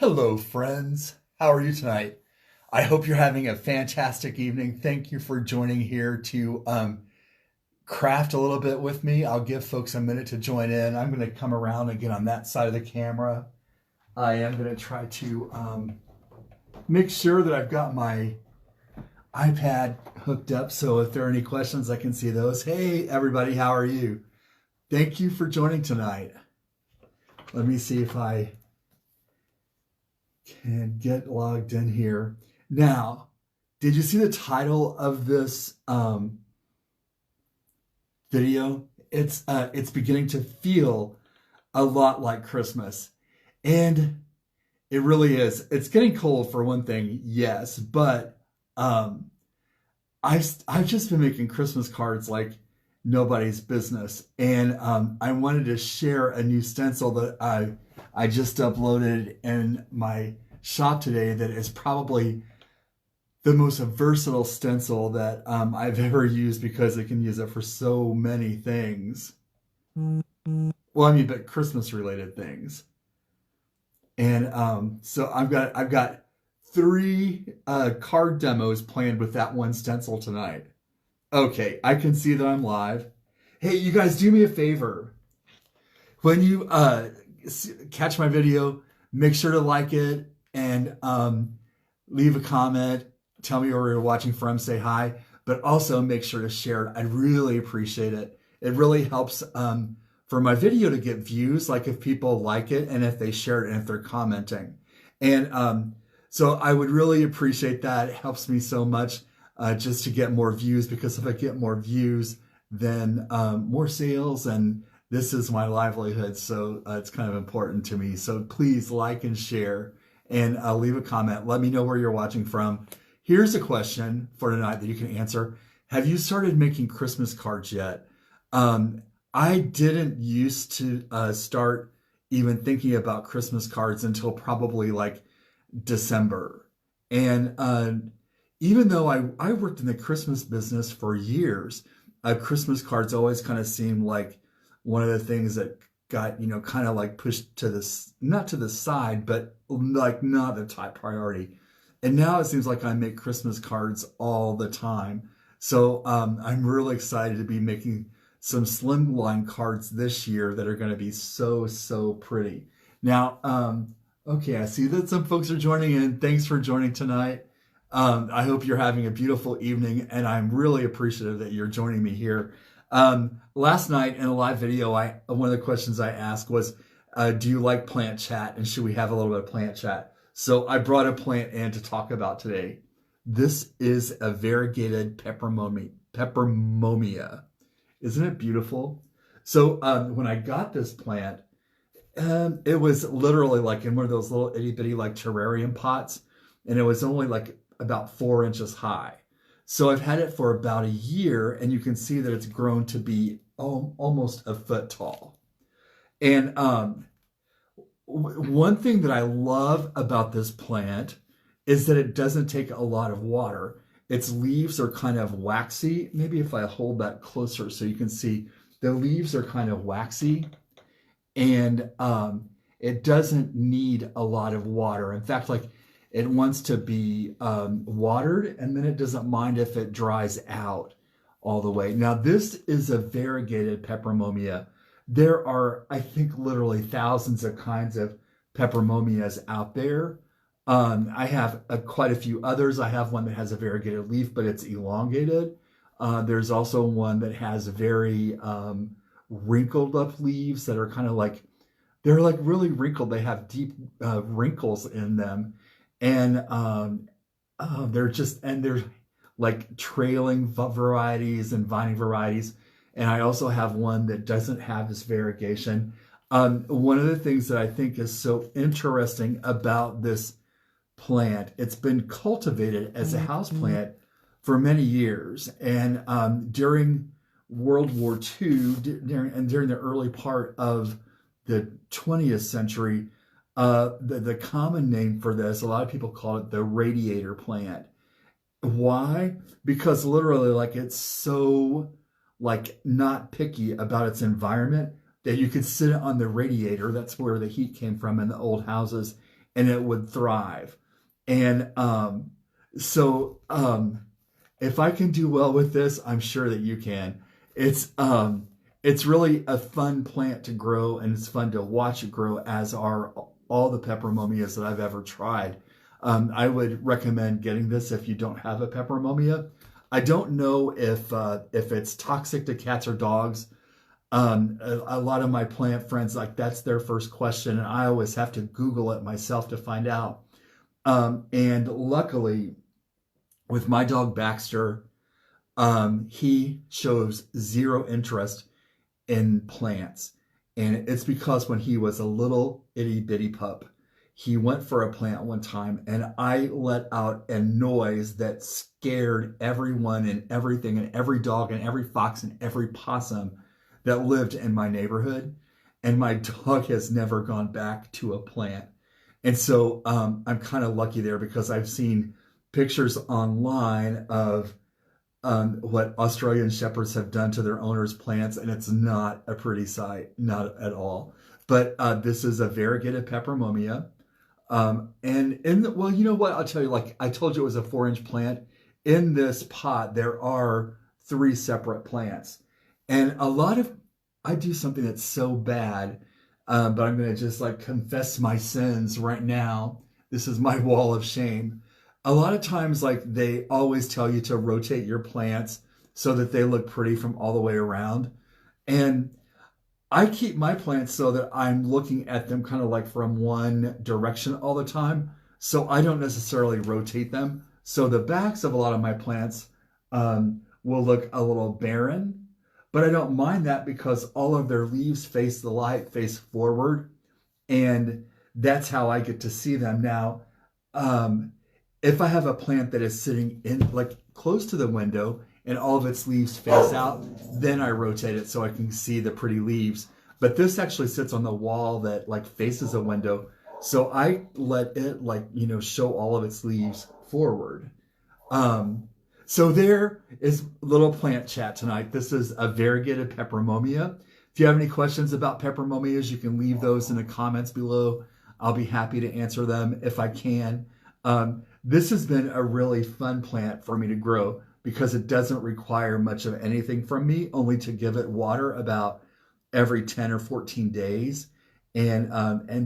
Hello, friends. How are you tonight? I hope you're having a fantastic evening. Thank you for joining here to craft a little bit with me. I'll give folks a minute to join in. I'm going to come around and get on that side of the camera. I am going to try to make sure that I've got my iPad hooked up, so if there are any questions, I can see those. Hey, everybody, how are you? Thank you for joining tonight. Let me see if I can get logged in here. Now, did you see the title of this video? It's beginning to feel a lot like Christmas. And it really is. It's getting cold for one thing, yes, but I've just been making Christmas cards like nobody's business. And I wanted to share a new stencil that I just uploaded in my shop today that is probably the most versatile stencil that I've ever used because I can use it for so many things. Well, I mean, but Christmas related things. And so I've got three card demos planned with that one stencil tonight. Okay, I can see that I'm live. Hey, you guys, do me a favor. When you catch my video, make sure to like it and leave a comment. Tell me where you're watching from, say hi, but also make sure to share it. I'd really appreciate it. It really helps for my video to get views, like if people like it and if they share it and if they're commenting. And so I would really appreciate that. It helps me so much just to get more views, because if I get more views, then more sales, and this is my livelihood. So it's kind of important to me. So please like and share and leave a comment. Let me know where you're watching from. Here's a question for tonight that you can answer. Have you started making Christmas cards yet? I didn't used to start even thinking about Christmas cards until probably like December. And even though I worked in the Christmas business for years, Christmas cards always kind of seemed like one of the things that got, kind of like pushed to this, not to the side, but like not the top priority. And now it seems like I make Christmas cards all the time. So I'm really excited to be making some slimline cards this year that are going to be so, so pretty. Now, okay, I see that some folks are joining in. Thanks for joining tonight. I hope you're having a beautiful evening, and I'm really appreciative that you're joining me here. Last night in a live video, one of the questions I asked was, do you like plant chat, and should we have a little bit of plant chat? So I brought a plant in to talk about today. This is a variegated peperomia. Isn't it beautiful? So when I got this plant, it was literally like in one of those little itty bitty like terrarium pots, and it was only like about 4 inches high. So I've had it for about a year, and you can see that it's grown to be almost a foot tall. And one thing that I love about this plant is that it doesn't take a lot of water. Its leaves are kind of waxy. Maybe if I hold that closer so you can see, the leaves are kind of waxy, and it doesn't need a lot of water. In fact, like it wants to be watered, and then it doesn't mind if it dries out all the way. Now, this is a variegated peperomia. There are, I think, literally thousands of kinds of peperomias out there. I have quite a few others. I have one that has a variegated leaf, but it's elongated. There's also one that has very wrinkled up leaves that are kind of like, they're like really wrinkled. They have deep wrinkles in them. And they're like trailing varieties and vining varieties. And I also have one that doesn't have this variegation. One of the things that I think is so interesting about this plant, it's been cultivated as a house plant for many years. And during World War II, during the early part of the 20th century, the common name for this, a lot of people call it the radiator plant. Why? Because literally, like, it's so like not picky about its environment that you could sit on the radiator. That's where the heat came from in the old houses, and it would thrive. And so if I can do well with this, I'm sure that you can. It's really a fun plant to grow, and it's fun to watch it grow, as are all the peperomias that I've ever tried. I would recommend getting this if you don't have a peperomia. I don't know if it's toxic to cats or dogs. A lot of my plant friends, like, that's their first question, and I always have to Google it myself to find out. And luckily, with my dog Baxter, he shows zero interest in plants. And it's because when he was a little itty bitty pup, he went for a plant one time, and I let out a noise that scared everyone and everything, and every dog and every fox and every possum that lived in my neighborhood. And my dog has never gone back to a plant. And so I'm kind of lucky there, because I've seen pictures online of what Australian Shepherds have done to their owners' plants, and it's not a pretty sight, not at all. But this is a variegated peperomia. Well, you know what? I'll tell you, like I told you, it was a 4-inch plant. In this pot, there are 3 separate plants. And I do something that's so bad, but I'm going to just like confess my sins right now. This is my wall of shame. A lot of times, like, they always tell you to rotate your plants so that they look pretty from all the way around. And I keep my plants so that I'm looking at them kind of like from one direction all the time. So I don't necessarily rotate them. So the backs of a lot of my plants will look a little barren, but I don't mind that, because all of their leaves face the light, face forward. And that's how I get to see them. Now, if I have a plant that is sitting in like close to the window and all of its leaves face out, then I rotate it so I can see the pretty leaves. But this actually sits on the wall that like faces a window. So I let it, like, you know, show all of its leaves forward. So there is little plant chat tonight. This is a variegated peperomia. If you have any questions about peperomias, you can leave those in the comments below. I'll be happy to answer them if I can. This has been a really fun plant for me to grow, because it doesn't require much of anything from me, only to give it water about every 10 or 14 days. And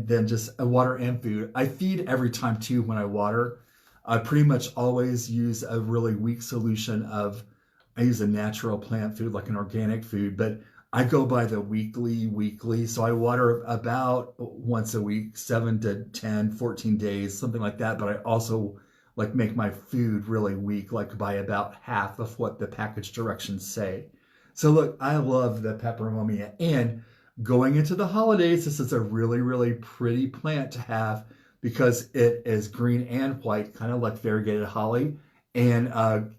then just water and food. I feed every time too when I water. I pretty much always use a really weak solution I use a natural plant food, like an organic food, but I go by the weekly. So I water about once a week, 7 to 10, 14 days, something like that. But I also like make my food really weak, like by about half of what the package directions say. So look, I love the peperomia, and going into the holidays, this is a really, really pretty plant to have, because it is green and white, kind of like variegated holly. And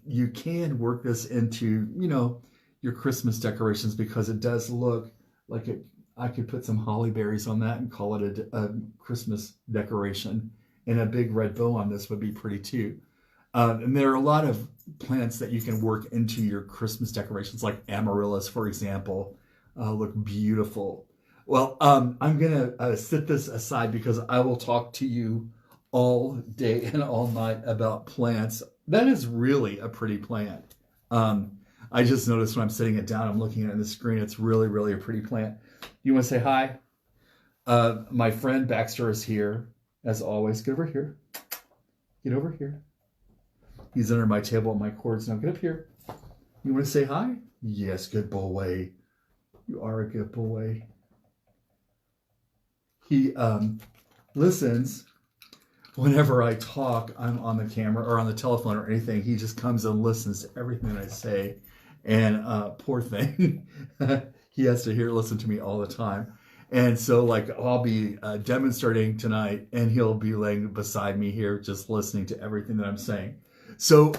you can work this into, you know, your Christmas decorations, because it does look like it. I could put some holly berries on that and call it a Christmas decoration. And a big red bow on this would be pretty too. And there are a lot of plants that you can work into your Christmas decorations, like amaryllis, for example, look beautiful. Well, I'm going to set this aside, because I will talk to you all day and all night about plants. That is really a pretty plant. I just noticed when I'm setting it down, I'm looking at it on the screen. It's really, really a pretty plant. You want to say hi? My friend Baxter is here, as always. Get over here. Get over here. He's under my table and my cords. Now get up here. You want to say hi? Yes, good boy. You are a good boy. He listens whenever I talk. I'm on the camera or on the telephone or anything. He just comes and listens to everything I say. And poor thing, he has to listen to me all the time. And so, like, I'll be demonstrating tonight, and he'll be laying beside me here, just listening to everything that I'm saying. So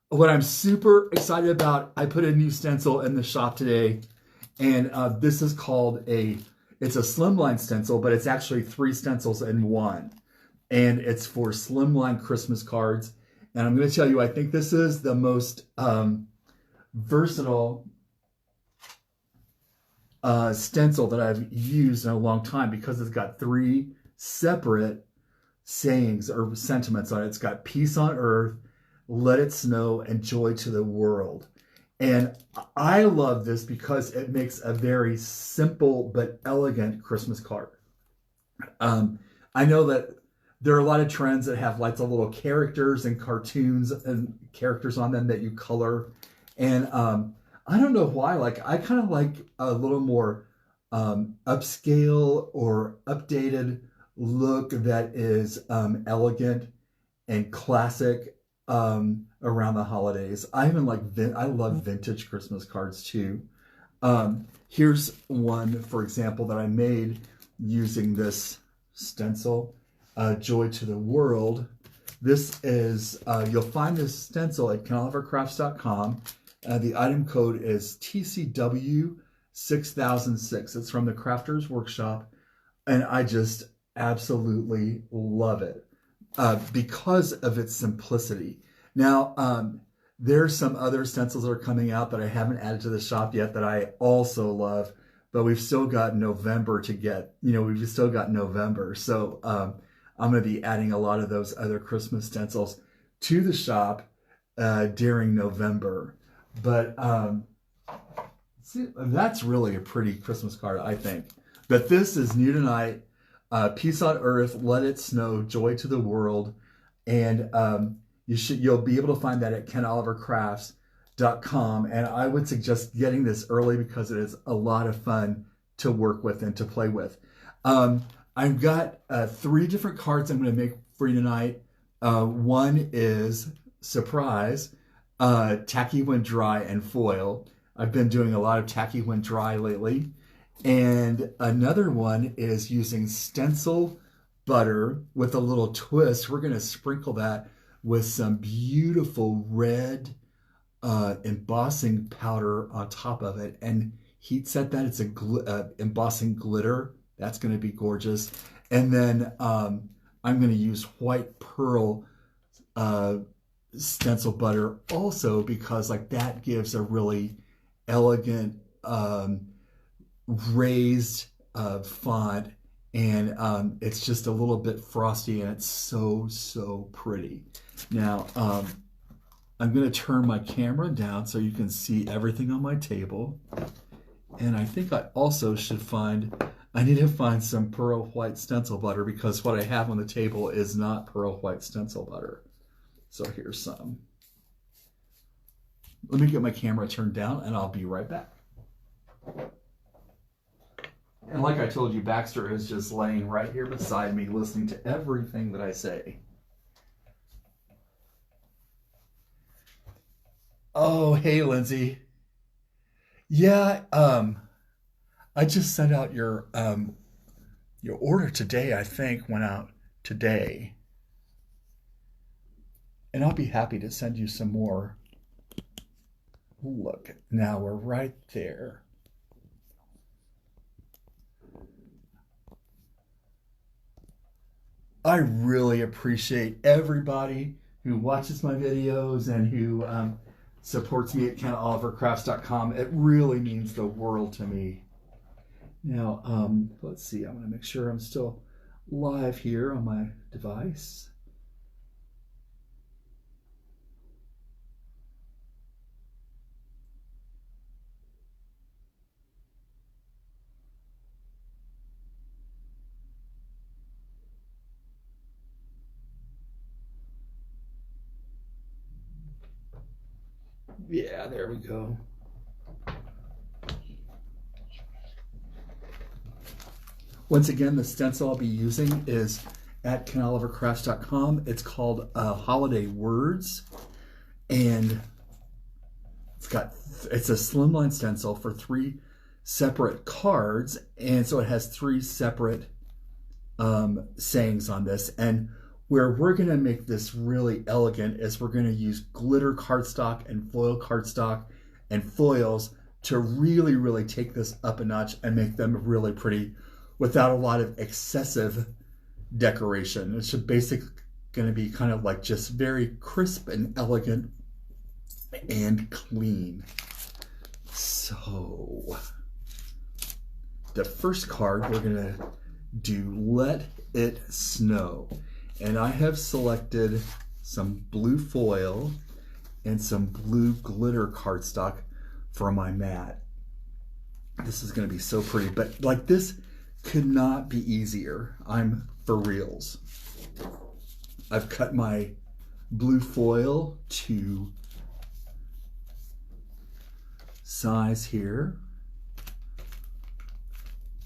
what I'm super excited about, I put a new stencil in the shop today, and this is called it's a slimline stencil, but it's actually 3 stencils in one. And it's for slimline Christmas cards. And I'm going to tell you, I think this is the most versatile stencil that I've used in a long time, because it's got 3 separate sayings or sentiments on it. It's got peace on earth, let it snow, and joy to the world. And I love this because it makes a very simple but elegant Christmas card. I know that there are a lot of trends that have lots of little characters and cartoons and characters on them that you color. And I don't know why, like I kind of like a little more upscale or updated look that is elegant and classic around the holidays. I love vintage Christmas cards too. Here's one, for example, that I made using this stencil, Joy to the World. This is, you'll find this stencil at canolavercrafts.com. The item code is TCW6006. It's from the Crafters Workshop, and I just absolutely love it because of its simplicity. Now, there's some other stencils that are coming out that I haven't added to the shop yet that I also love, but we've still got November to get. We've still got November. So I'm going to be adding a lot of those other Christmas stencils to the shop during November. But see, that's really a pretty Christmas card, I think. But this is new tonight. Peace on earth, let it snow, joy to the world. And you'll be able to find that at kenolivercrafts.com. And I would suggest getting this early because it is a lot of fun to work with and to play with. I've got 3 different cards I'm going to make for you tonight. One is surprise, tacky when dry and foil. I've been doing a lot of tacky when dry lately. And another one is using stencil butter with a little twist. We're going to sprinkle that with some beautiful red embossing powder on top of it and heat set that. It's a embossing glitter. That's going to be gorgeous. And then I'm going to use white pearl stencil butter also because like that gives a really elegant raised font, and it's just a little bit frosty and it's so pretty. Now I'm going to turn my camera down so you can see everything on my table, and I think I also I need to find some pearl white stencil butter because what I have on the table is not pearl white stencil butter. So here's some. Let me get my camera turned down and I'll be right back. And like I told you, Baxter is just laying right here beside me listening to everything that I say. Oh, hey, Lindsay. Yeah, I just sent out your order today, I think, went out today. And I'll be happy to send you some more. Look, now we're right there. I really appreciate everybody who watches my videos and who supports me at kenolivercrafts.com. It really means the world to me. Now, let's see. I'm going to make sure I'm still live here on my device. Yeah, there we go. Once again, the stencil I'll be using is at kenolivercrafts.com. It's called Holiday Words, and it's a slimline stencil for 3 separate cards, and so it has 3 separate sayings on this. And where we're going to make this really elegant is we're going to use glitter cardstock and foil cardstock and foils to really take this up a notch and make them really pretty without a lot of excessive decoration. It's just basically going to be kind of like just very crisp and elegant and clean. So the first card we're going to do Let It Snow. And I have selected some blue foil and some blue glitter cardstock for my mat. This is going to be so pretty, but like this could not be easier. I'm for reals. I've cut my blue foil to size here.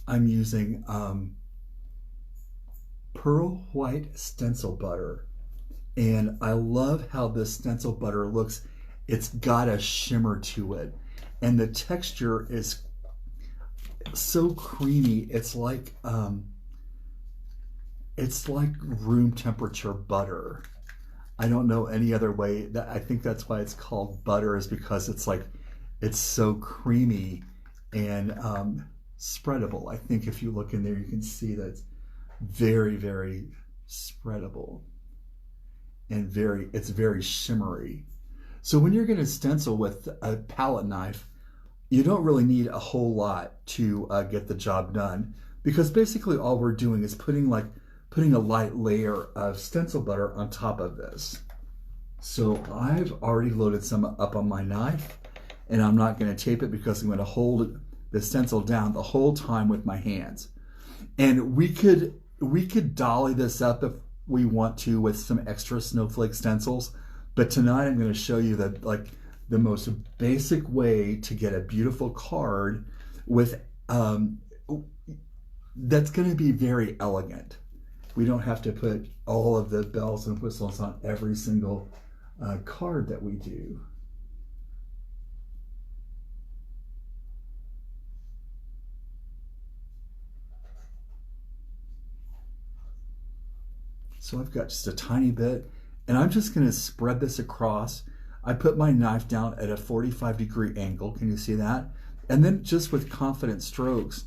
I'm using pearl white stencil butter, and I love how this stencil butter looks. It's got a shimmer to it, and the texture is so creamy. It's like room temperature butter. I don't know any other way. That I think that's why it's called butter, is because it's so creamy and spreadable. I think if you look in there, you can see that it's very, very spreadable and it's very shimmery. So when you're going to stencil with a palette knife, you don't really need a whole lot to get the job done, because basically all we're doing is putting a light layer of stencil butter on top of this. So I've already loaded some up on my knife, and I'm not going to tape it because I'm going to hold the stencil down the whole time with my hands. And we could dolly this up if we want to with some extra snowflake stencils, but tonight I'm going to show you that the most basic way to get a beautiful card with that's going to be very elegant. We don't have to put all of the bells and whistles on every single card that we do. So I've got just a tiny bit, and I'm just going to spread this across. I put my knife down at a 45-degree angle. Can you see that? And then just with confident strokes,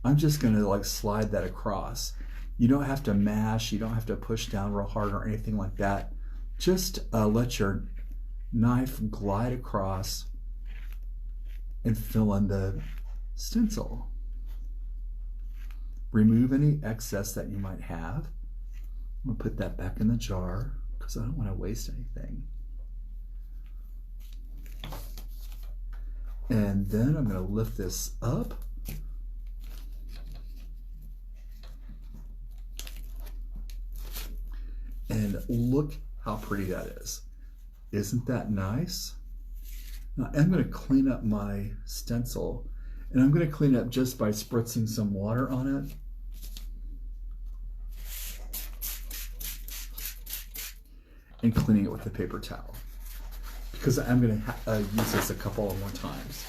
I'm just going to slide that across. You don't have to mash. You don't have to push down real hard or anything like that. Just let your knife glide across and fill in the stencil. Remove any excess that you might have. I'm going to put that back in the jar because I don't want to waste anything. And then I'm going to lift this up. And look how pretty that is. Isn't that nice? Now I'm going to clean up my stencil, and I'm going to clean it up just by spritzing some water on it. And cleaning it with a paper towel, because I'm going to use this a couple of more times.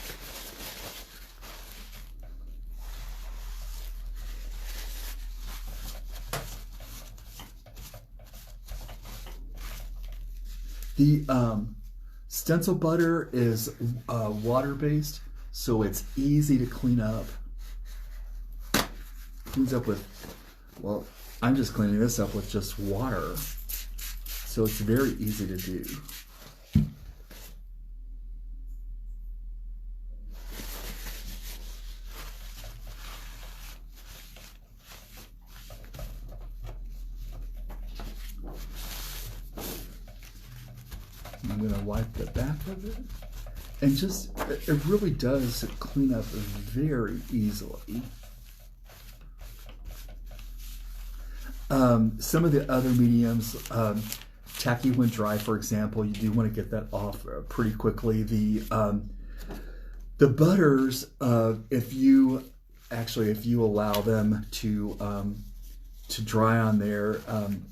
The stencil butter is water-based, so it's easy to clean up. Cleans up with, well, I'm just cleaning this up with just water. So it's very easy to do. I'm going to wipe the back of it. And just, it really does clean up very easily. Some of the other mediums, tacky when dry, for example, you do want to get that off pretty quickly. The butters, if you allow them to dry on there,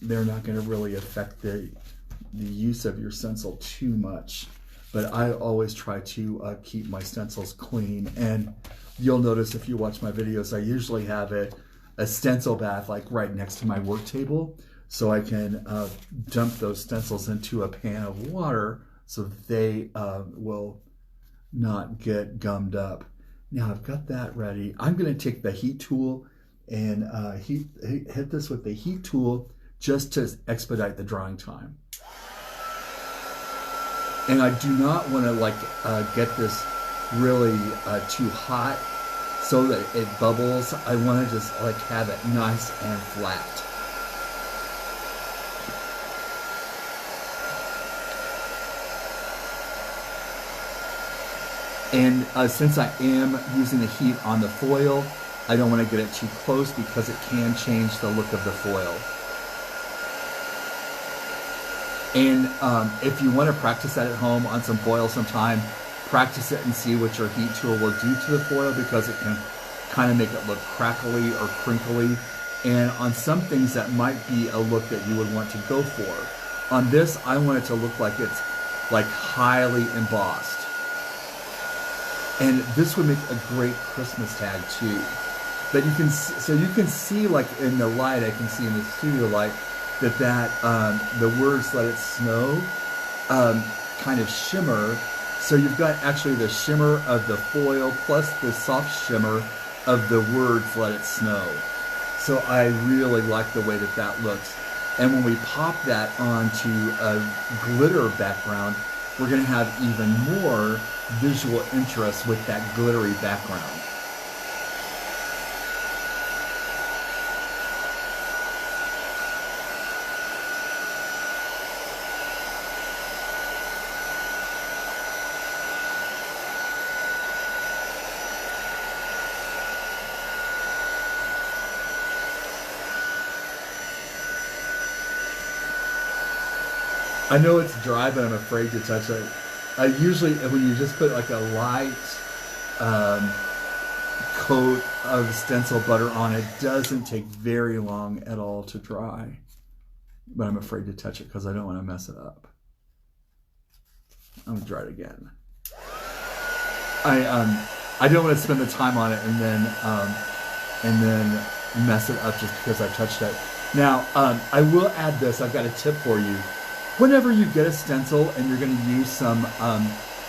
they're not going to really affect the use of your stencil too much. But I always try to keep my stencils clean, and you'll notice if you watch my videos, I usually have a stencil bath right next to my work table, so I can dump those stencils into a pan of water so that they will not get gummed up. Now I've got that ready. I'm going to take the heat tool and hit this with the heat tool just to expedite the drying time. And I do not want to get this really too hot so that it bubbles. I want to just have it nice and flat. And since I am using the heat on the foil, I don't want to get it too close because it can change the look of the foil. And if you want to practice that at home on some foil sometime, practice it and see what your heat tool will do to the foil, because it can kind of make it look crackly or crinkly. And on some things that might be a look that you would want to go for. On this, I want it to look like it's like highly embossed. And this would make a great Christmas tag too. But you can, so you can see, like in the light, I can see in the studio light, that the words "Let It Snow" kind of shimmer. So you've got actually the shimmer of the foil plus the soft shimmer of the words "Let It Snow." So I really like the way that that looks. And when we pop that onto a glitter background, we're going to have even more visual interest with that glittery background. I know it's dry, but I'm afraid to touch it. Usually when you just put like a light coat of stencil butter on, it doesn't take very long at all to dry. But I'm afraid to touch it because I don't want to mess it up. I'm gonna try it again. I don't want to spend the time on it and then mess it up just because I touched it. Now I will add this. I've got a tip for you. Whenever you get a stencil and you're going to use some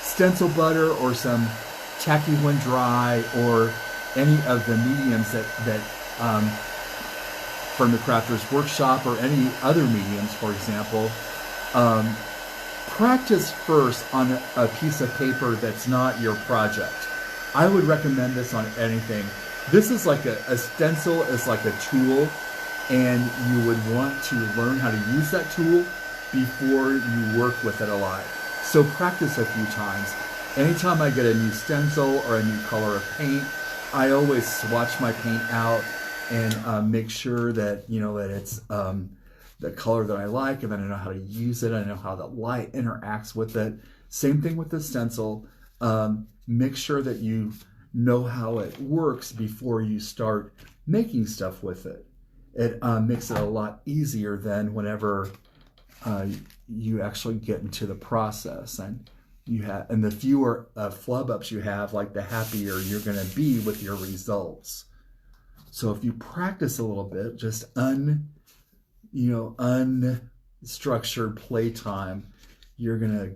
stencil butter or some tacky when dry or any of the mediums that from the Crafter's Workshop or any other mediums, for example, practice first on a piece of paper that's not your project. I would recommend this on anything. This is like a stencil is like a tool, and you would want to learn how to use that tool before you work with it a lot. So practice a few times. Anytime I get a new stencil or a new color of paint, I always swatch my paint out and make sure that, you know, that it's the color that I like, and then I know how to use it. I know how the light interacts with it. Same thing with the stencil. Make sure that you know how it works before you start making stuff with it. It makes it a lot easier than whenever you actually get into the process, and the fewer flub ups you have, like the happier you're going to be with your results. So if you practice a little bit, just unstructured playtime, you're going to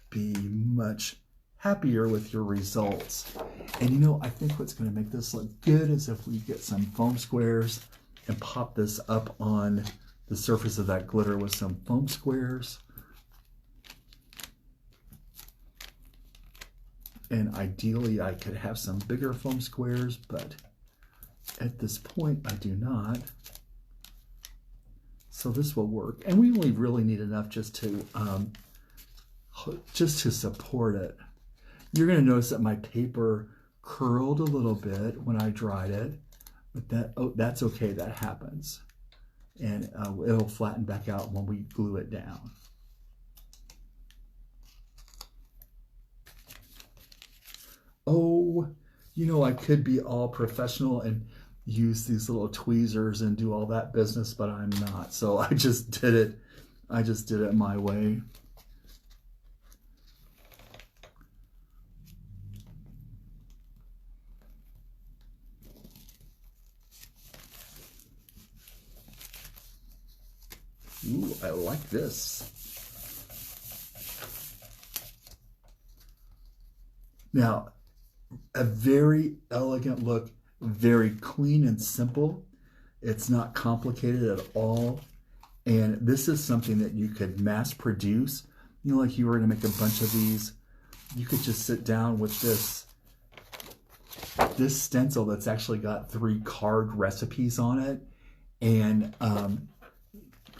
be much happier with your results. And you know, I think what's going to make this look good is if we get some foam squares and pop this up on the surface of that glitter with some foam squares. And ideally I could have some bigger foam squares, but at this point I do not. So this will work. And we only really need enough just to support it. You're going to notice that my paper curled a little bit when I dried it, but that's okay, that happens. And it'll flatten back out when we glue it down. Oh, you know, I could be all professional and use these little tweezers and do all that business, but I'm not. So I just did it. I just did it my way. Ooh, I like this. Now, a very elegant look, very clean and simple. It's not complicated at all. And this is something that you could mass produce. You know, like you were going to make a bunch of these. You could just sit down with this stencil that's actually got 3 card recipes on it, and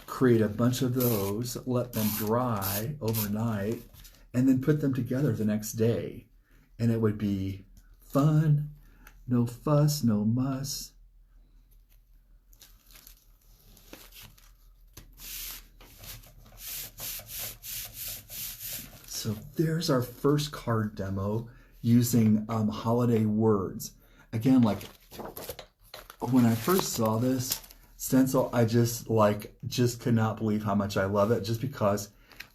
create a bunch of those, let them dry overnight, and then put them together the next day. And it would be fun, no fuss, no muss. So there's our first card demo using holiday words. Again, like when I first saw this stencil, I just could not believe how much I love it, just because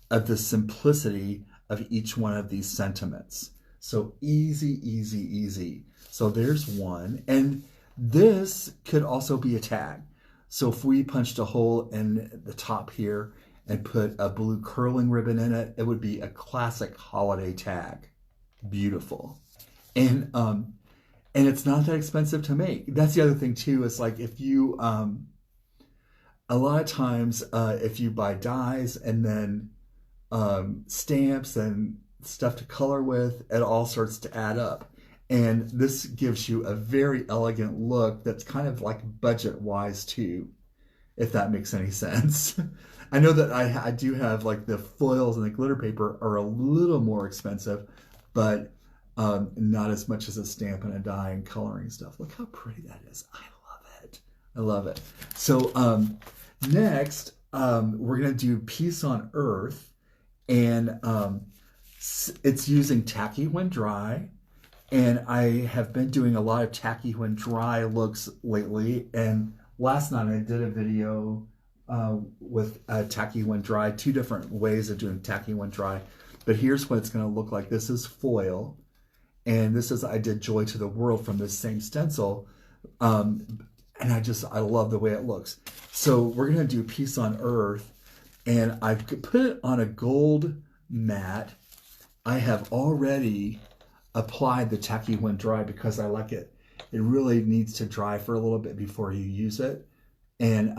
of the simplicity of each one of these sentiments. So easy, easy, easy. So there's one. And this could also be a tag. So if we punched a hole in the top here and put a blue curling ribbon in it, it would be a classic holiday tag. Beautiful. And it's not that expensive to make. That's the other thing too, is like if you, a lot of times if you buy dies and then stamps and stuff to color with, it all starts to add up. And this gives you a very elegant look that's kind of like budget wise too, if that makes any sense. I know that I do have like the foils and the glitter paper are a little more expensive, but not as much as a stamp and a die and coloring stuff. Look how pretty that is. I love it. I love it. So next, we're going to do Peace on Earth. And it's using tacky when dry. And I have been doing a lot of tacky when dry looks lately. And last night I did a video with tacky when dry, 2 different ways of doing tacky when dry. But here's what it's going to look like. This is foil. And this is, I did Joy to the World from this same stencil. And I love the way it looks. So we're going to do Peace on Earth. And I've put it on a gold mat. I have already applied the tacky when dry because I like it. It really needs to dry for a little bit before you use it. And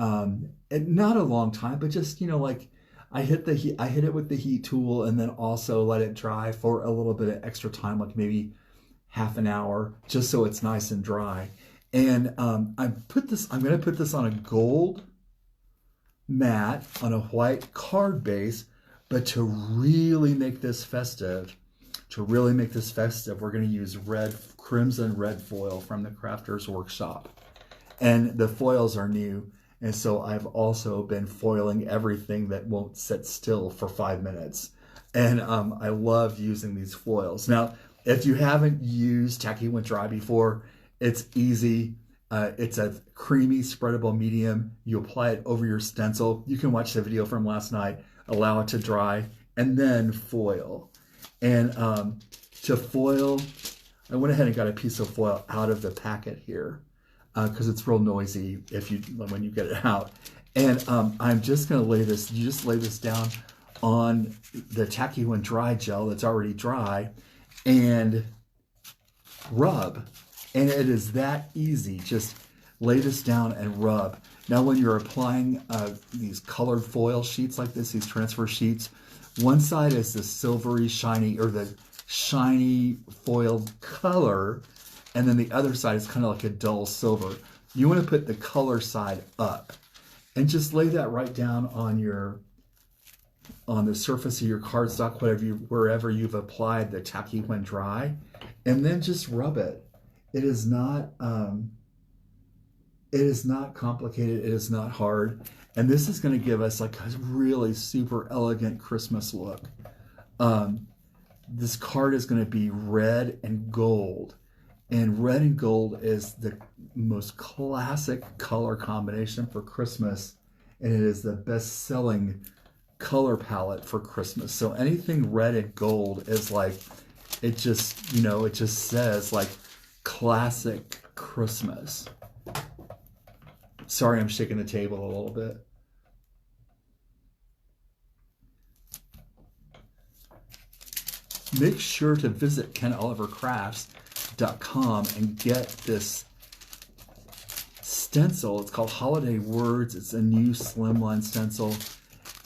not a long time, but just, you know, like I hit it with the heat tool and then also let it dry for a little bit of extra time, like maybe half an hour, just so it's nice and dry. And I'm going to put this on a gold mat on a white card base, but to really make this festive, we're going to use crimson red foil from the Crafters Workshop. And the foils are new, and so I've also been foiling everything that won't sit still for 5 minutes. And I love using these foils. Now, if you haven't used tacky when dry before, it's easy. It's a creamy spreadable medium. You apply it over your stencil. You can watch the video from last night, allow it to dry, and then foil. And to foil, I went ahead and got a piece of foil out of the packet here because it's real noisy when you get it out. And I'm just going to lay this, you just lay this down on the tacky when dry gel that's already dry and rub. And it is that easy. Just lay this down and rub. Now, when you're applying these colored foil sheets like this, these transfer sheets, one side is the silvery, shiny, or the shiny foiled color, and then the other side is kind of like a dull silver. You want to put the color side up and just lay that right down on the surface of your cardstock, wherever you've applied the tacky when dry, and then just rub it. It is not complicated. It is not hard. And this is going to give us like a really super elegant Christmas look. This card is going to be red and gold. And red and gold is the most classic color combination for Christmas. And it is the best-selling color palette for Christmas. So anything red and gold is like, it just says like classic Christmas. Sorry, I'm shaking the table a little bit. Make sure to visit KenOliverCrafts.com and get this stencil. It's called Holiday Words. It's a new slimline stencil.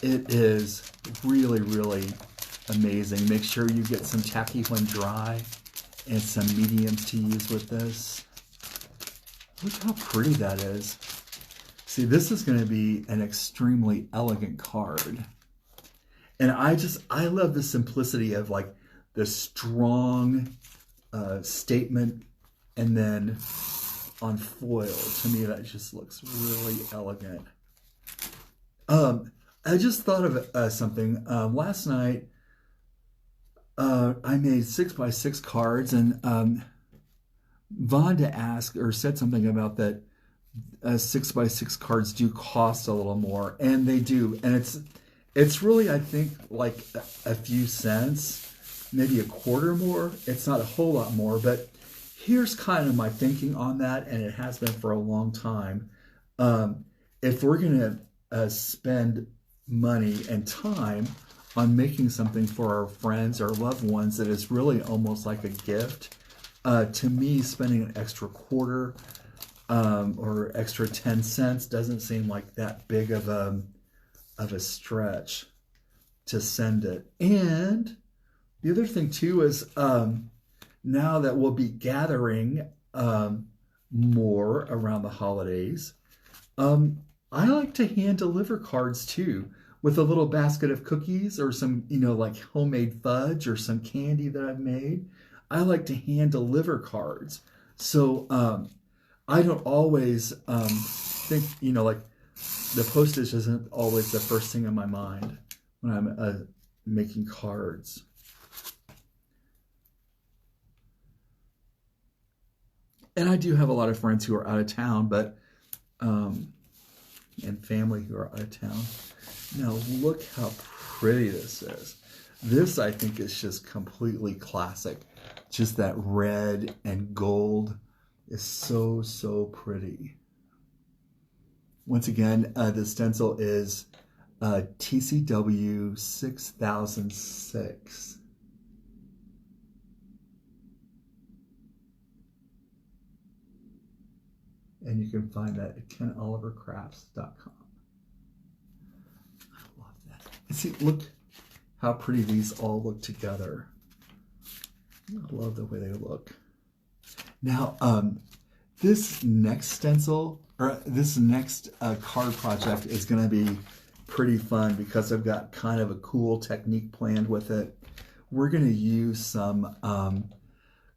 It is really, really amazing. Make sure you get some tacky when dry and some mediums to use with this. Look how pretty that is. See, this is going to be an extremely elegant card. And I love the simplicity of like the strong statement, and then on foil. To me, that just looks really elegant. I just thought of something. Last night, I made 6x6 cards, and Vonda asked or said something about that 6x6 cards do cost a little more, and they do. And it's really, I think, like a few cents, maybe a quarter more. It's not a whole lot more, but here's kind of my thinking on that, and it has been for a long time. If we're going to spend money and time on making something for our friends or loved ones that is really almost like a gift, to me, spending an extra quarter or extra 10 cents doesn't seem like that big of a stretch to send it. And the other thing too is now that we'll be gathering more around the holidays, I like to hand deliver cards too, with a little basket of cookies or some, like homemade fudge or some candy that I've made. I like to hand deliver cards. So I don't always think, like the postage isn't always the first thing in my mind when I'm making cards. And I do have a lot of friends who are out of town, but and family who are out of town. Now look how pretty this is. This, I think, is just completely classic. Just that red and gold is so, so pretty. Once again, the stencil is TCW 6006. And you can find that at KenOliverCrafts.com. I love that. And see, look how pretty these all look together. I love the way they look. Now, this next stencil, or this next card project is going to be pretty fun because I've got kind of a cool technique planned with it. We're going to use some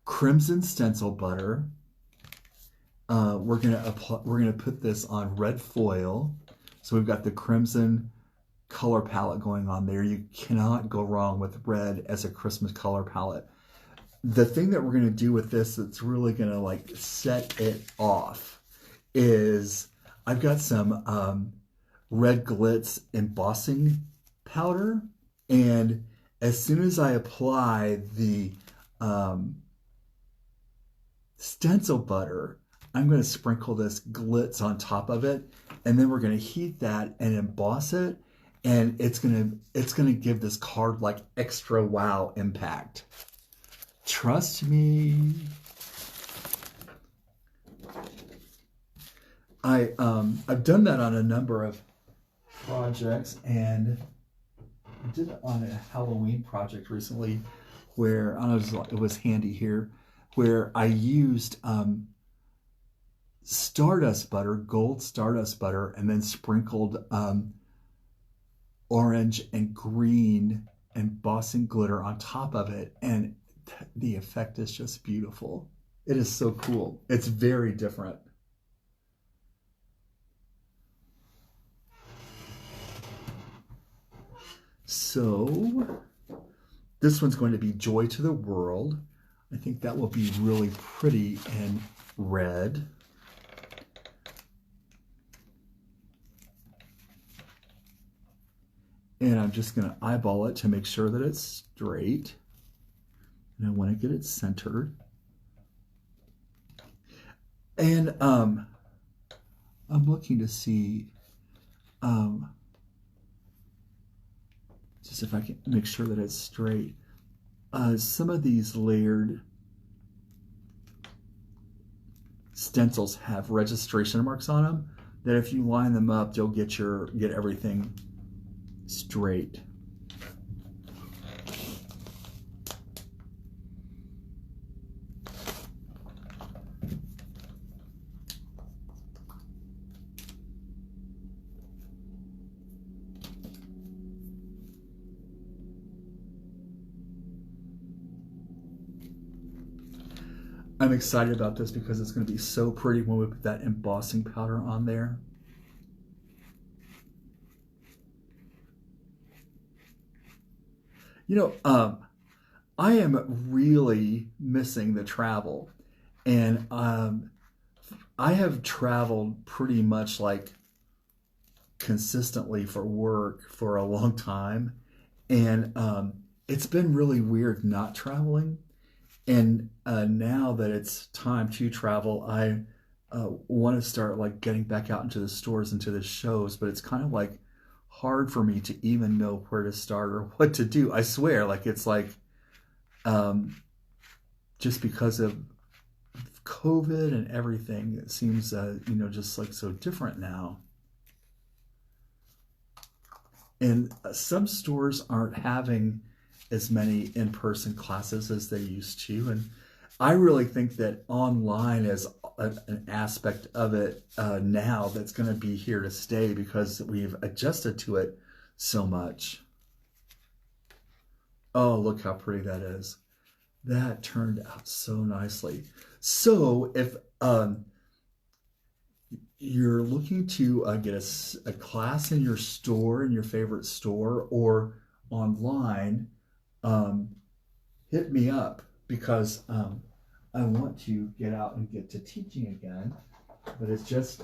crimson stencil butter. We're gonna put this on red foil. So we've got the crimson color palette going on there. You cannot go wrong with red as a Christmas color palette. The thing that we're gonna do with this that's really gonna like set it off is I've got some red glitz embossing powder, and as soon as I apply the stencil butter, I'm going to sprinkle this glitz on top of it, and then we're going to heat that and emboss it, and it's going to give this card like extra wow impact. Trust me. I've done that on a number of projects, and I did it on a Halloween project recently where I don't know, it was handy here, where I used stardust butter, gold stardust butter, and then sprinkled orange and green embossing glitter on top of it, and the effect is just beautiful. It is so cool. It's very different. So this one's going to be Joy to the World. I think that will be really pretty and red. And I'm just going to eyeball it to make sure that it's straight. And I want to get it centered. And I'm looking to see just if I can make sure that it's straight. Some of these layered stencils have registration marks on them that if you line them up, you'll get everything straight. I'm excited about this because it's going to be so pretty when we put that embossing powder on there. You know, I am really missing the travel, and I have traveled pretty much like consistently for work for a long time, and it's been really weird not traveling. And now that it's time to travel, I want to start like getting back out into the stores, into the shows, but it's kind of like hard for me to even know where to start or what to do. I swear, like it's like just because of COVID and everything, it seems just like so different now. And some stores aren't having as many in-person classes as they used to. And I really think that online is an aspect of it now that's going to be here to stay because we've adjusted to it so much. Oh, look how pretty that is. That turned out so nicely. So if you're looking to get a class in your store, in your favorite store, or online, hit me up because I want to get out and get to teaching again. But it's just,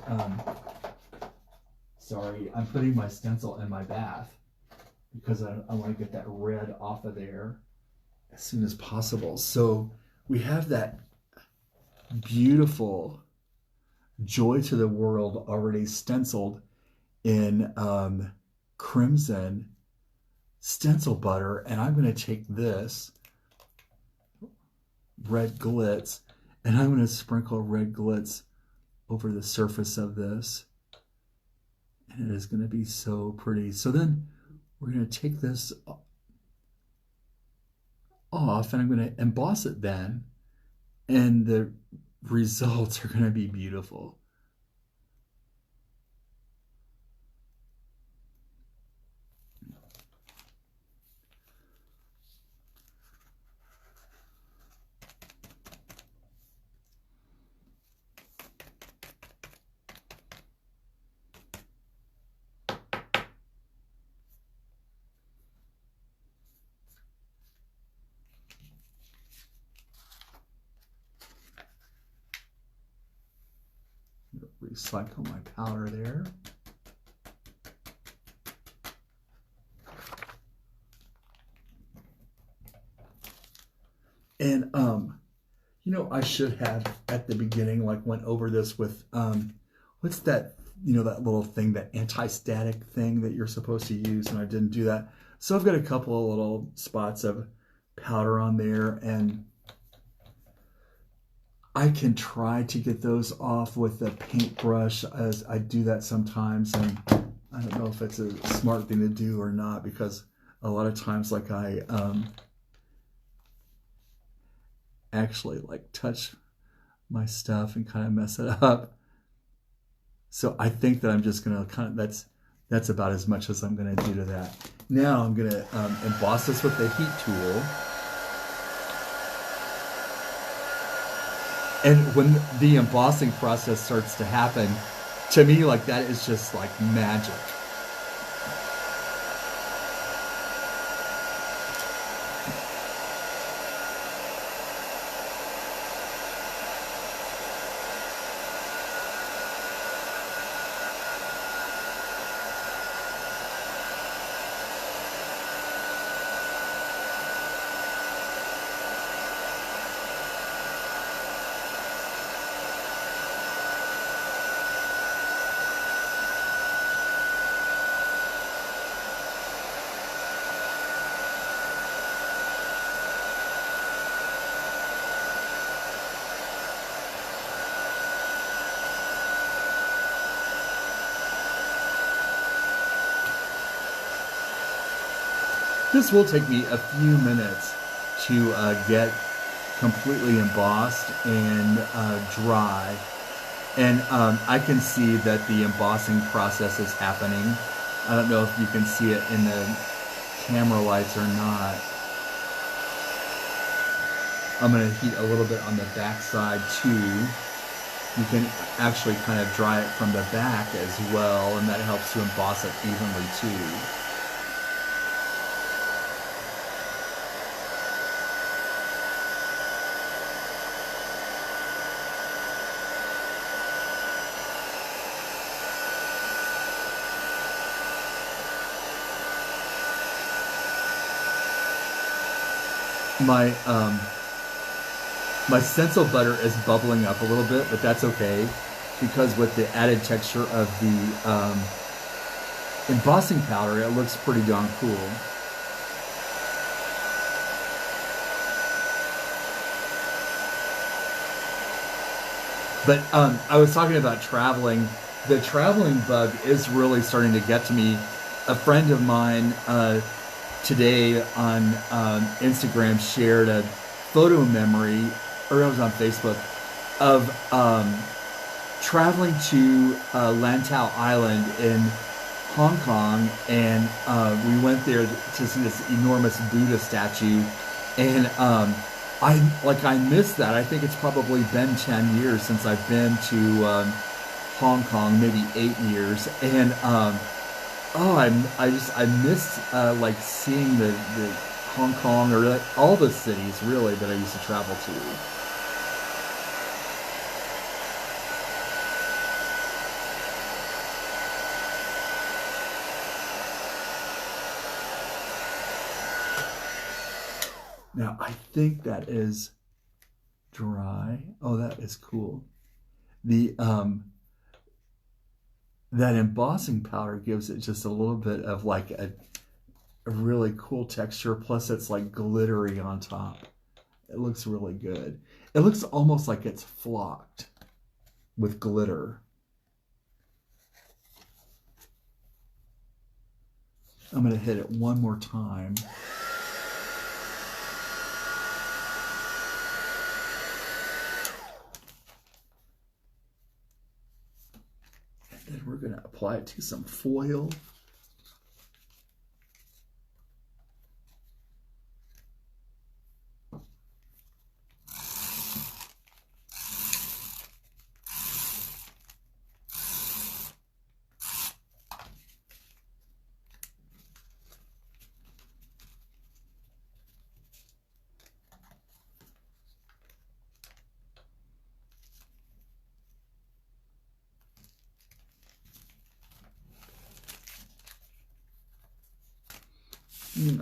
sorry, I'm putting my stencil in my bath because I want to get that red off of there as soon as possible. So we have that beautiful Joy to the World already stenciled in crimson stencil butter, and I'm going to take this red glitz and I'm going to sprinkle red glitz over the surface of this, and it is going to be so pretty. So then we're going to take this off and I'm going to emboss it then, and the results are going to be beautiful. Recycle my powder there. And I should have at the beginning like went over this with what's that, that little thing, that anti-static thing that you're supposed to use, and I didn't do that. So I've got a couple of little spots of powder on there, and I can try to get those off with a paintbrush, as I do that sometimes, and I don't know if it's a smart thing to do or not, because a lot of times like I actually like touch my stuff and kind of mess it up. So I think that I'm just gonna that's about as much as I'm gonna do to that. Now I'm gonna emboss this with the heat tool. And when the embossing process starts to happen, to me, like, that is just like magic. This will take me a few minutes to get completely embossed and dry. And I can see that the embossing process is happening. I don't know if you can see it in the camera lights or not. I'm going to heat a little bit on the back side too. You can actually kind of dry it from the back as well, and that helps to emboss it evenly too. My my stencil butter is bubbling up a little bit, but that's okay because with the added texture of the embossing powder, it looks pretty darn cool. But I was talking about traveling. The traveling bug is really starting to get to me. A friend of mine today on Instagram shared a photo memory, or it was on Facebook, of traveling to Lantau Island in Hong Kong, and we went there to see this enormous Buddha statue, and I missed that. I think it's probably been 10 years since I've been to Hong Kong, maybe 8 years, and I missed like seeing the Hong Kong, or like all the cities really that I used to travel to. Now I think that is dry. Oh, that is cool. The that embossing powder gives it just a little bit of like a really cool texture. Plus it's like glittery on top. It looks really good. It looks almost like it's flocked with glitter. I'm going to hit it one more time. And then we're going to apply it to some foil.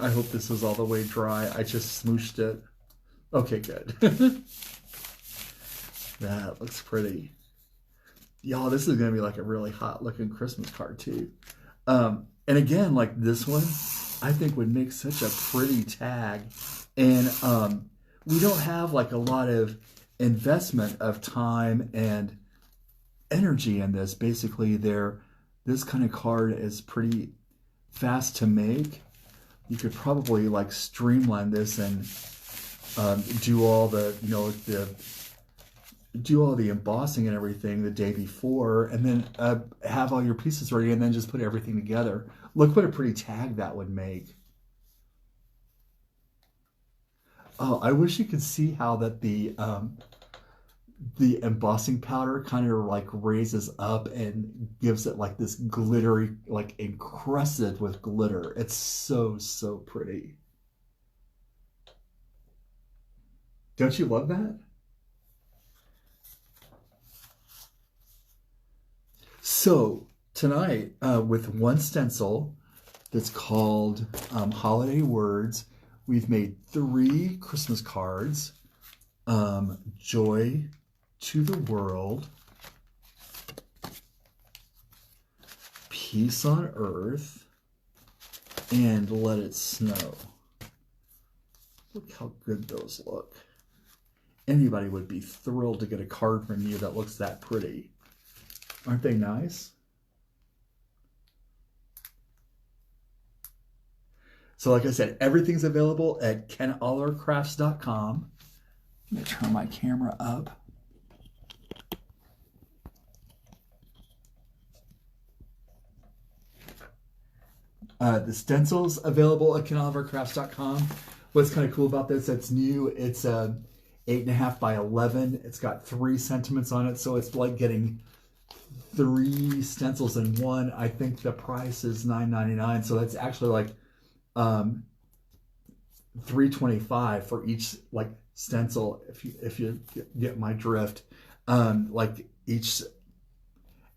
I hope this is all the way dry. I just smooshed it. Okay, good. That looks pretty. Y'all, this is going to be like a really hot looking Christmas card too. And again, like this one, I think would make such a pretty tag. And we don't have like a lot of investment of time and energy in this. Basically, this kind of card is pretty fast to make. You could probably like streamline this and do all the, do all the embossing and everything the day before, and then have all your pieces ready, and then just put everything together. Look what a pretty tag that would make. Oh, I wish you could see how that the embossing powder kind of like raises up and gives it like this glittery, like encrusted with glitter. It's so, so pretty. Don't you love that? So tonight, with one stencil that's called Holiday Words, we've made 3 Christmas cards. Joy to the world, peace on earth, and let it snow. Look how good those look. Anybody would be thrilled to get a card from you that looks that pretty. Aren't they nice? So like I said, everything's available at kenallercrafts.com. I'm going to turn my camera up. The stencils available at kenallercrafts.com. What's kind of cool about this, it's new. It's 8.5 by 11. It's got 3 sentiments on it, so it's like getting 3 stencils in one. I think the price is $9.99, so that's actually like $3.25 for each like stencil. If you get my drift, like each.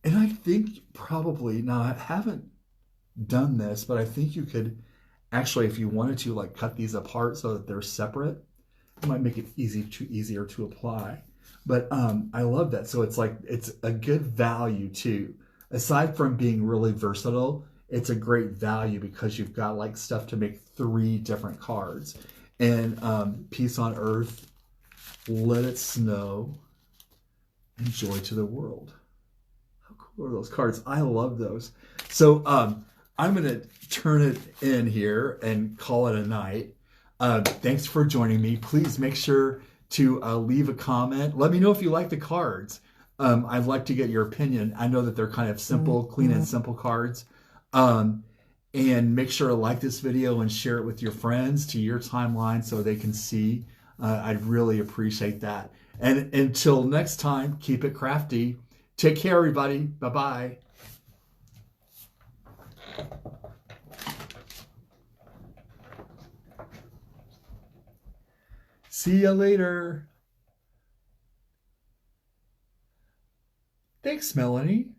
And I think probably now I haven't done this, but I think you could actually, if you wanted to, like cut these apart so that they're separate. It might make it easier to apply. But I love that. So it's like, it's a good value too. Aside from being really versatile, it's a great value because you've got like stuff to make 3 different cards. And Peace on Earth, Let It Snow, and Joy to the World. How cool are those cards? I love those. So I'm going to turn it in here and call it a night. Thanks for joining me. Please make sure to leave a comment. Let me know if you like the cards. I'd like to get your opinion. I know that they're kind of simple, clean and simple cards. And make sure to like this video and share it with your friends to your timeline so they can see. I'd really appreciate that. And until next time, keep it crafty. Take care, everybody. Bye-bye. See ya later. Thanks, Melanie.